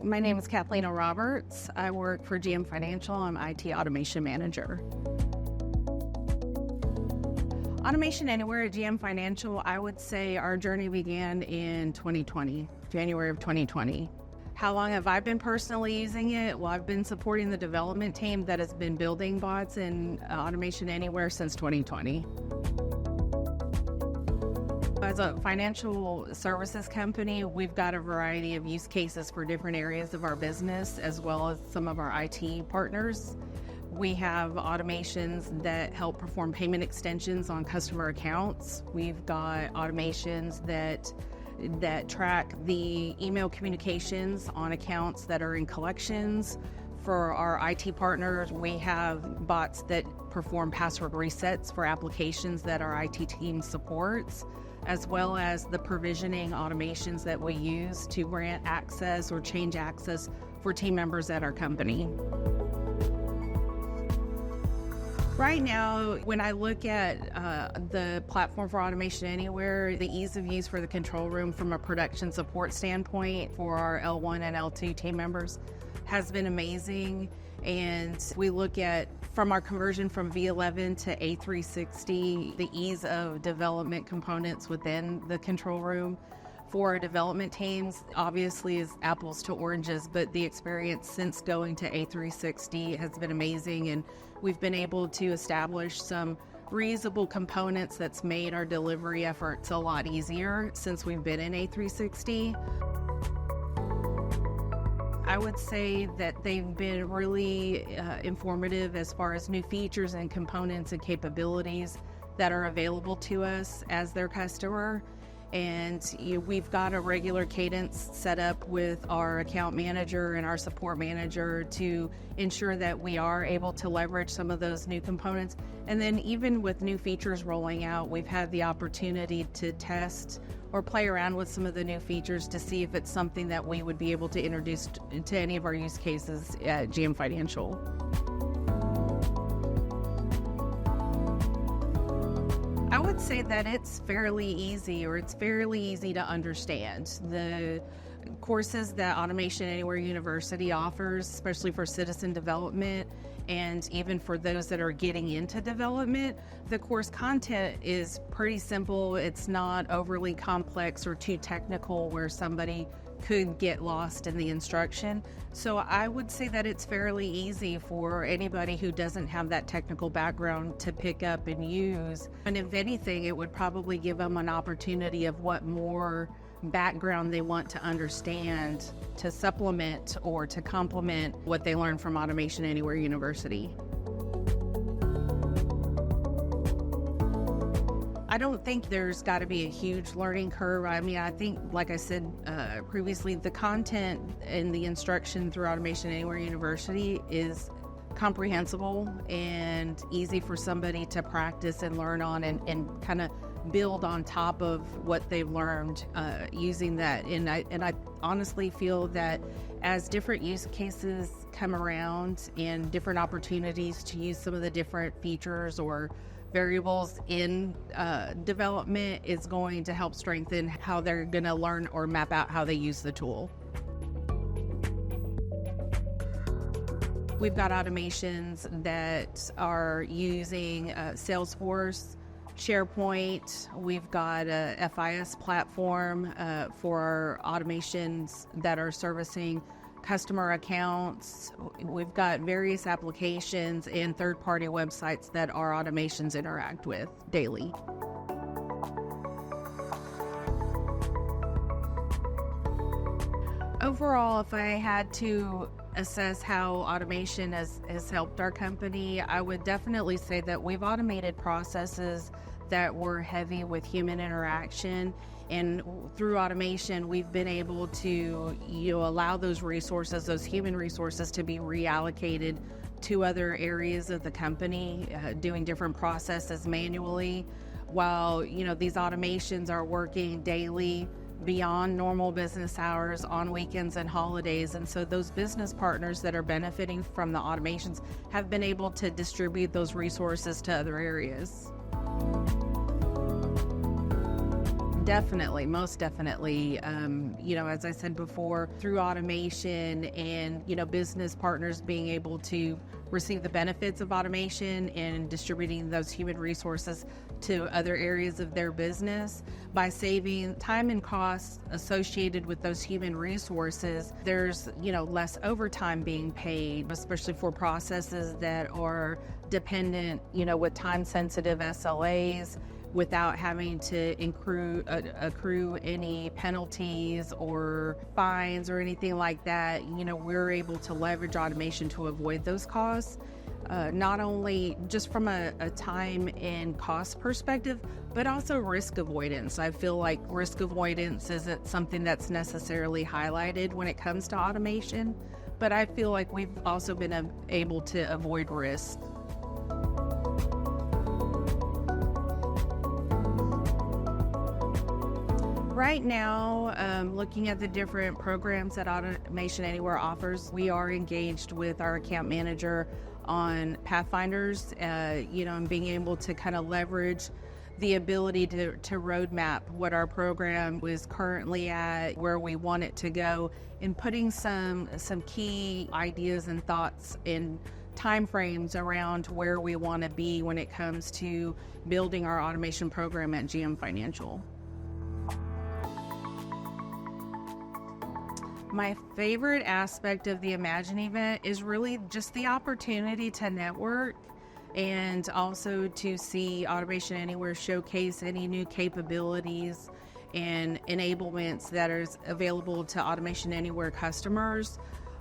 My name is Kathleen Roberts. I work for GM Financial. I'm IT Automation Manager. Automation Anywhere at GM Financial, I would say our journey began in 2020, January of 2020. How long have I been personally using it? Well, I've been supporting the development team that has been building bots in Automation Anywhere since 2020. As a financial services company, we've got a variety of use cases for different areas of our business, as well as some of our IT partners. We have automations that help perform payment extensions on customer accounts. We've got automations that track the email communications on accounts that are in collections. For our IT partners, we have bots that perform password resets for applications that our IT team supports, as well as the provisioning automations that we use to grant access or change access for team members at our company. Right now, when I look at the platform for Automation Anywhere, the ease of use for the control room from a production support standpoint for our L1 and L2 team members has been amazing. And we look at, from our conversion from V11 to A360, the ease of development components within the control room for our development teams obviously is apples to oranges, but the experience since going to A360 has been amazing, and we've been able to establish some reusable components that's made our delivery efforts a lot easier since we've been in A360. I would say that they've been really informative as far as new features and components and capabilities that are available to us as their customer. And we've got a regular cadence set up with our account manager and our support manager to ensure that we are able to leverage some of those new components. And then even with new features rolling out, we've had the opportunity to test or play around with some of the new features to see if it's something that we would be able to introduce to any of our use cases at GM Financial. I would say that it's fairly easy, or it's fairly easy to understand. The courses that Automation Anywhere University offers, especially for citizen development, and even for those that are getting into development, the course content is pretty simple. It's not overly complex or too technical where somebody could get lost in the instruction. So I would say that it's fairly easy for anybody who doesn't have that technical background to pick up and use. And if anything, it would probably give them an opportunity of what more background they want to understand to supplement or to complement what they learn from Automation Anywhere University. I don't think there's got to be a huge learning curve. I mean, I think, like I said previously, the content and the instruction through Automation Anywhere University is comprehensible and easy for somebody to practice and learn on and kind of build on top of what they've learned using that. And I honestly feel that as different use cases come around and different opportunities to use some of the different features or variables in development is going to help strengthen how they're going to learn or map out how they use the tool. We've got automations that are using Salesforce, SharePoint. We've got a FIS platform for our automations that are servicing customer accounts. We've got various applications and third-party websites that our automations interact with daily. Overall, if I had to assess how automation has helped our company, I would definitely say that we've automated processes that were heavy with human interaction, and through automation we've been able to allow those resources, those human resources, to be reallocated to other areas of the company, doing different processes manually, while these automations are working daily beyond normal business hours, on weekends and holidays. And so those business partners that are benefiting from the automations have been able to distribute those resources to other areas. Definitely, most definitely. As I said before, through automation and, business partners being able to receive the benefits of automation and distributing those human resources to other areas of their business by saving time and costs associated with those human resources. There's, less overtime being paid, especially for processes that are dependent, with time sensitive SLAs, without having to accrue any penalties or fines or anything like that. We're able to leverage automation to avoid those costs, not only just from a time and cost perspective, but also risk avoidance. I feel like risk avoidance isn't something that's necessarily highlighted when it comes to automation, but I feel like we've also been able to avoid risk. Right now, looking at the different programs that Automation Anywhere offers, we are engaged with our account manager on Pathfinders, and being able to kind of leverage the ability to roadmap what our program is currently at, where we want it to go, and putting some key ideas and thoughts in timeframes around where we want to be when it comes to building our automation program at GM Financial. My favorite aspect of the Imagine event is really just the opportunity to network and also to see Automation Anywhere showcase any new capabilities and enablements that are available to Automation Anywhere customers.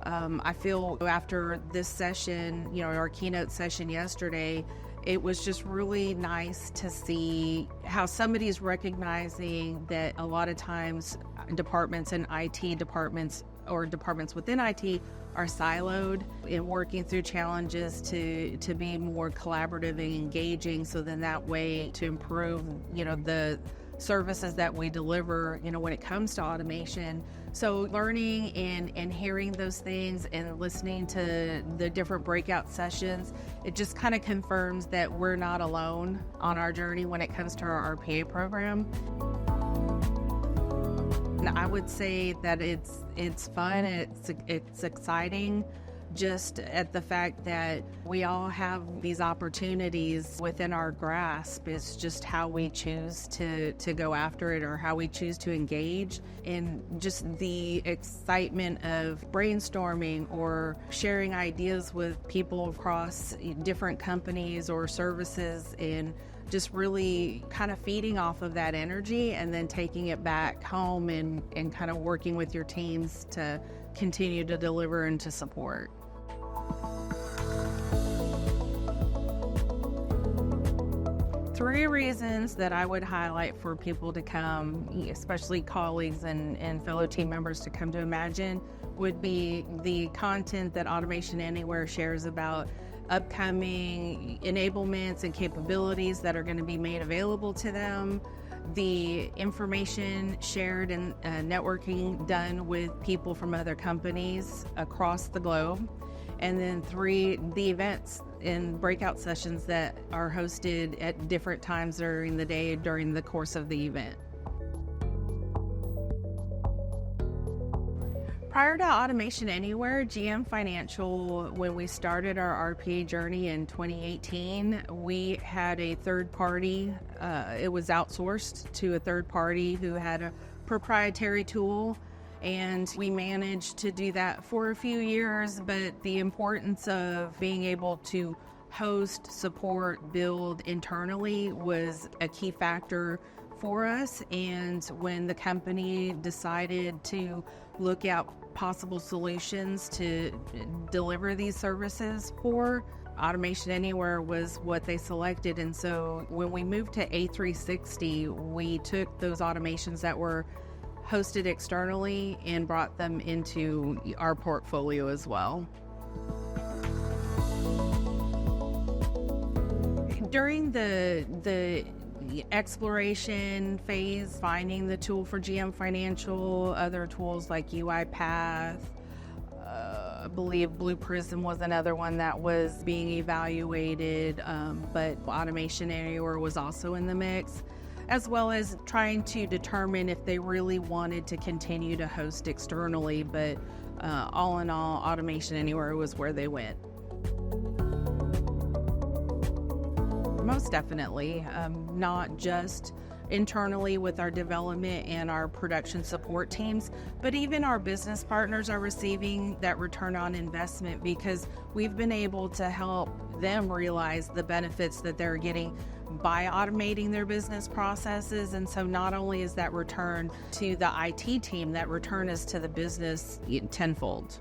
I feel after this session, our keynote session yesterday, it was just really nice to see how somebody's recognizing that a lot of times departments and IT departments or departments within IT are siloed in working through challenges to be more collaborative and engaging. So then that way to improve, the services that we deliver, when it comes to automation. So learning and hearing those things and listening to the different breakout sessions, it just kind of confirms that we're not alone on our journey when it comes to our RPA program. And I would say that it's fun, it's exciting, just at the fact that we all have these opportunities within our grasp. It's just how we choose to go after it or how we choose to engage, and just the excitement of brainstorming or sharing ideas with people across different companies or services, and just really kind of feeding off of that energy and then taking it back home and kind of working with your teams to continue to deliver and to support. Three reasons that I would highlight for people to come, especially colleagues and fellow team members to come to Imagine, would be the content that Automation Anywhere shares about upcoming enablements and capabilities that are going to be made available to them, the information shared and networking done with people from other companies across the globe, and then three, the events and breakout sessions that are hosted at different times during the day during the course of the event. Prior to Automation Anywhere, GM Financial, when we started our RPA journey in 2018, we had a third party. It was outsourced to a third party who had a proprietary tool, and we managed to do that for a few years. But the importance of being able to host, support, build internally was a key factor for us. And when the company decided to look at possible solutions to deliver these services for, Automation Anywhere was what they selected. And so when we moved to A360, we took those automations that were hosted externally and brought them into our portfolio as well. During the exploration phase, finding the tool for GM Financial, other tools like UiPath, I believe Blue Prism was another one that was being evaluated, but Automation Anywhere was also in the mix. as well as trying to determine if they really wanted to continue to host externally. But all in all, Automation Anywhere was where they went. Most definitely, not just internally with our development and our production support teams, but even our business partners are receiving that return on investment because we've been able to help them realize the benefits that they're getting by automating their business processes. And so not only is that return to the IT team, that return is to the business tenfold.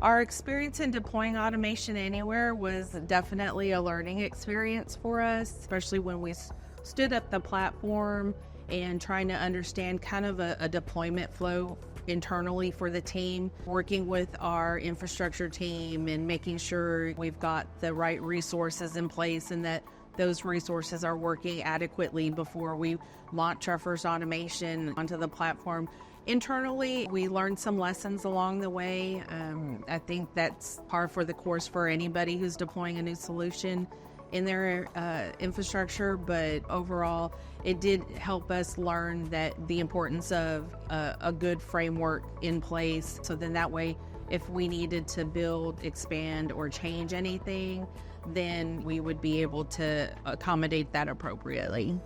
Our experience in deploying Automation Anywhere was definitely a learning experience for us, especially when we stood up the platform and trying to understand kind of a deployment flow internally for the team, working with our infrastructure team and making sure we've got the right resources in place and that those resources are working adequately before we launch our first automation onto the platform. Internally, we learned some lessons along the way. I think that's par for the course for anybody who's deploying a new solution in their infrastructure, but overall, it did help us learn that the importance of a good framework in place. So then that way, if we needed to build, expand, or change anything, then we would be able to accommodate that appropriately.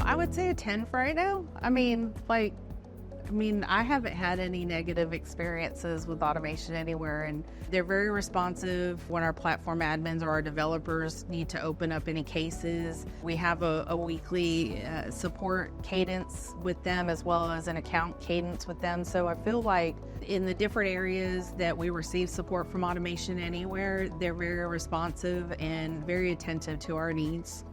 I would say a 10 for right now. I mean, I haven't had any negative experiences with Automation Anywhere, and they're very responsive when our platform admins or our developers need to open up any cases. We have a weekly support cadence with them as well as an account cadence with them. So I feel like in the different areas that we receive support from Automation Anywhere, they're very responsive and very attentive to our needs.